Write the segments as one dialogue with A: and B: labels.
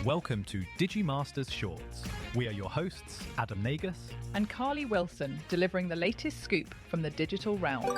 A: Welcome to Digimasters Shorts. We are your hosts, Adam Nagus
B: and Carly Wilson, delivering the latest scoop from the digital realm.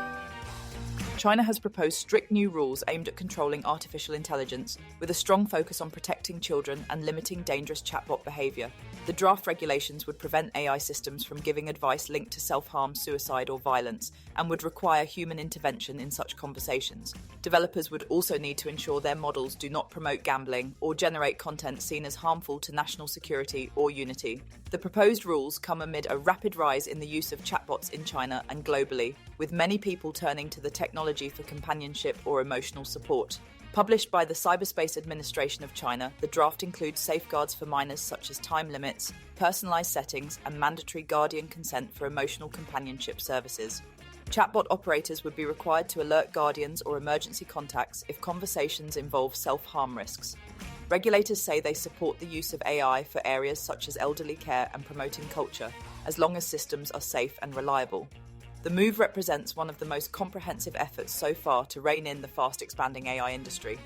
C: China has proposed strict new rules aimed at controlling artificial intelligence, with a strong focus on protecting children and limiting dangerous chatbot behaviour. The draft regulations would prevent AI systems from giving advice linked to self-harm, suicide or violence, and would require human intervention in such conversations. Developers would also need to ensure their models do not promote gambling or generate content seen as harmful to national security or unity. The proposed rules come amid a rapid rise in the use of chatbots in China and globally, with many people turning to the technology for companionship or emotional support. Published by the Cyberspace Administration of China, the draft includes safeguards for minors such as time limits, personalized settings, and mandatory guardian consent for emotional companionship services. Chatbot operators would be required to alert guardians or emergency contacts if conversations involve self-harm risks. Regulators say they support the use of AI for areas such as elderly care and promoting culture, as long as systems are safe and reliable. The move represents one of the most comprehensive efforts so far to rein in the fast-expanding AI industry.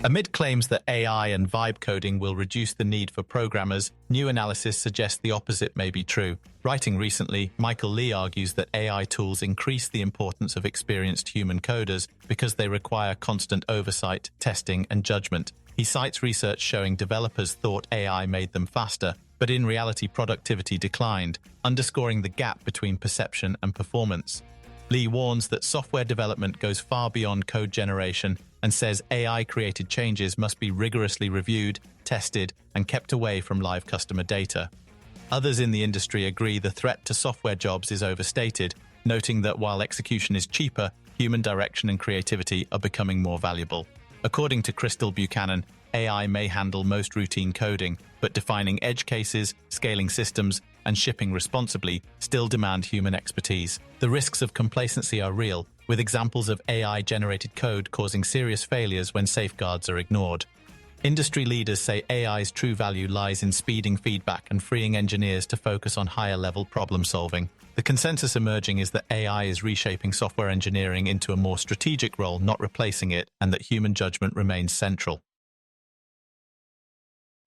D: Amid claims that AI and vibe coding will reduce the need for programmers, new analysis suggests the opposite may be true. Writing recently, Michael Lee argues that AI tools increase the importance of experienced human coders because they require constant oversight, testing, and judgment. He cites research showing developers thought AI made them faster, but in reality productivity declined, underscoring the gap between perception and performance. Lee warns that software development goes far beyond code generation and says AI-created changes must be rigorously reviewed, tested, and kept away from live customer data. Others in the industry agree the threat to software jobs is overstated, noting that while execution is cheaper, human direction and creativity are becoming more valuable. According to Crystal Buchanan, AI may handle most routine coding, but defining edge cases, scaling systems, and shipping responsibly still demand human expertise. The risks of complacency are real, with examples of AI-generated code causing serious failures when safeguards are ignored. Industry leaders say AI's true value lies in speeding feedback and freeing engineers to focus on higher-level problem-solving. The consensus emerging is that AI is reshaping software engineering into a more strategic role, not replacing it, and that human judgment remains central.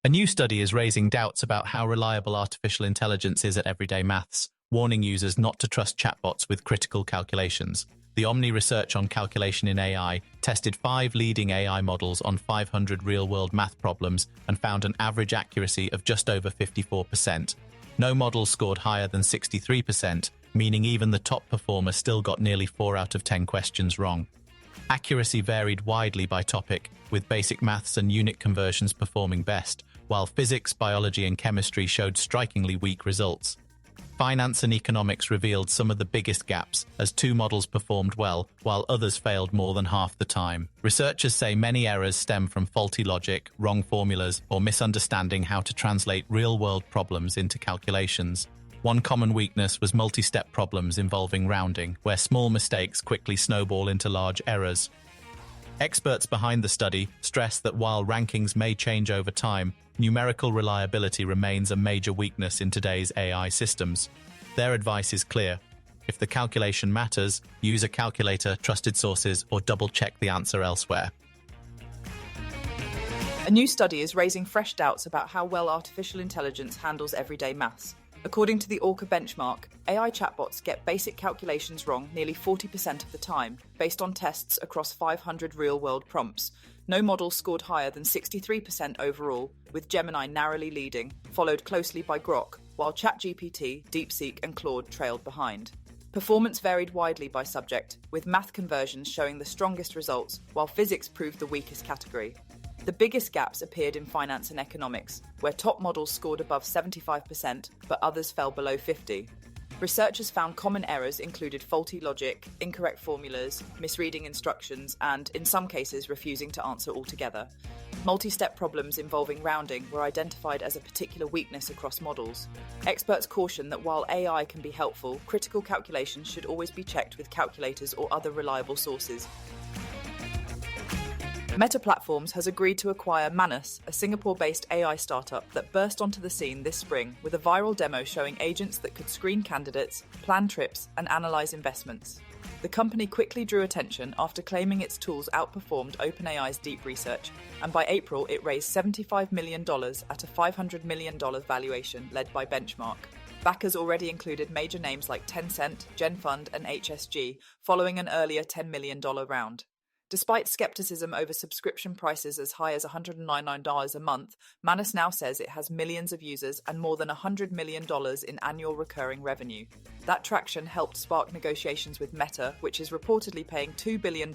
D: A new study is raising doubts about how reliable artificial intelligence is at everyday maths, warning users not to trust chatbots with critical calculations. The Omni research on calculation in AI tested 5 leading AI models on 500 real-world math problems and found an average accuracy of just over 54%. No model scored higher than 63%, meaning even the top performer still got nearly 4 out of 10 questions wrong. Accuracy varied widely by topic, with basic maths and unit conversions performing best, while physics, biology, and chemistry showed strikingly weak results. Finance and economics revealed some of the biggest gaps, as 2 models performed well, while others failed more than half the time. Researchers say many errors stem from faulty logic, wrong formulas, or misunderstanding how to translate real-world problems into calculations. One common weakness was multi-step problems involving rounding, where small mistakes quickly snowball into large errors. Experts behind the study stress that while rankings may change over time, numerical reliability remains a major weakness in today's AI systems. Their advice is clear. If the calculation matters, use a calculator, trusted sources, or double-check the answer elsewhere.
C: A new study is raising fresh doubts about how well artificial intelligence handles everyday maths. According to the Orca benchmark, AI chatbots get basic calculations wrong nearly 40% of the time, based on tests across 500 real-world prompts. No model scored higher than 63% overall, with Gemini narrowly leading, followed closely by Grok, while ChatGPT, DeepSeek, and Claude trailed behind. Performance varied widely by subject, with math conversions showing the strongest results, while physics proved the weakest category. The biggest gaps appeared in finance and economics, where top models scored above 75%, but others fell below 50%. Researchers found common errors included faulty logic, incorrect formulas, misreading instructions, and, in some cases, refusing to answer altogether. Multi-step problems involving rounding were identified as a particular weakness across models. Experts caution that while AI can be helpful, critical calculations should always be checked with calculators or other reliable sources. Meta Platforms has agreed to acquire Manus, a Singapore-based AI startup that burst onto the scene this spring with a viral demo showing agents that could screen candidates, plan trips, and analyse investments. The company quickly drew attention after claiming its tools outperformed OpenAI's deep research, and by April it raised $75 million at a $500 million valuation led by Benchmark. Backers already included major names like Tencent, GenFund, and HSG, following an earlier $10 million round. Despite skepticism over subscription prices as high as $199 a month, Manus now says it has millions of users and more than $100 million in annual recurring revenue. That traction helped spark negotiations with Meta, which is reportedly paying $2 billion,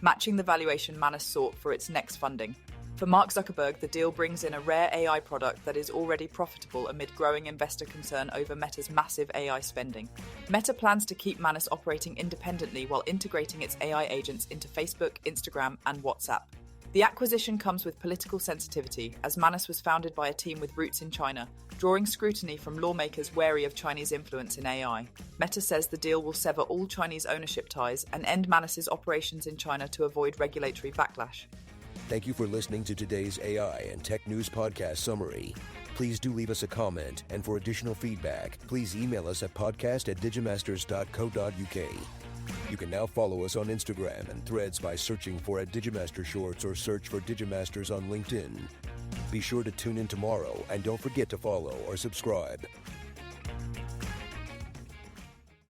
C: matching the valuation Manus sought for its next funding. For Mark Zuckerberg, the deal brings in a rare AI product that is already profitable amid growing investor concern over Meta's massive AI spending. Meta plans to keep Manus operating independently while integrating its AI agents into Facebook, Instagram, and WhatsApp. The acquisition comes with political sensitivity, as Manus was founded by a team with roots in China, drawing scrutiny from lawmakers wary of Chinese influence in AI. Meta says the deal will sever all Chinese ownership ties and end Manus's operations in China to avoid regulatory backlash.
E: Thank you for listening to today's AI and Tech News Podcast summary. Please do leave us a comment, and for additional feedback, please email us at podcast@digimasters.co.uk. You can now follow us on Instagram and Threads by searching for @Digimaster Shorts or search for Digimasters on LinkedIn. Be sure to tune in tomorrow, and don't forget to follow or subscribe.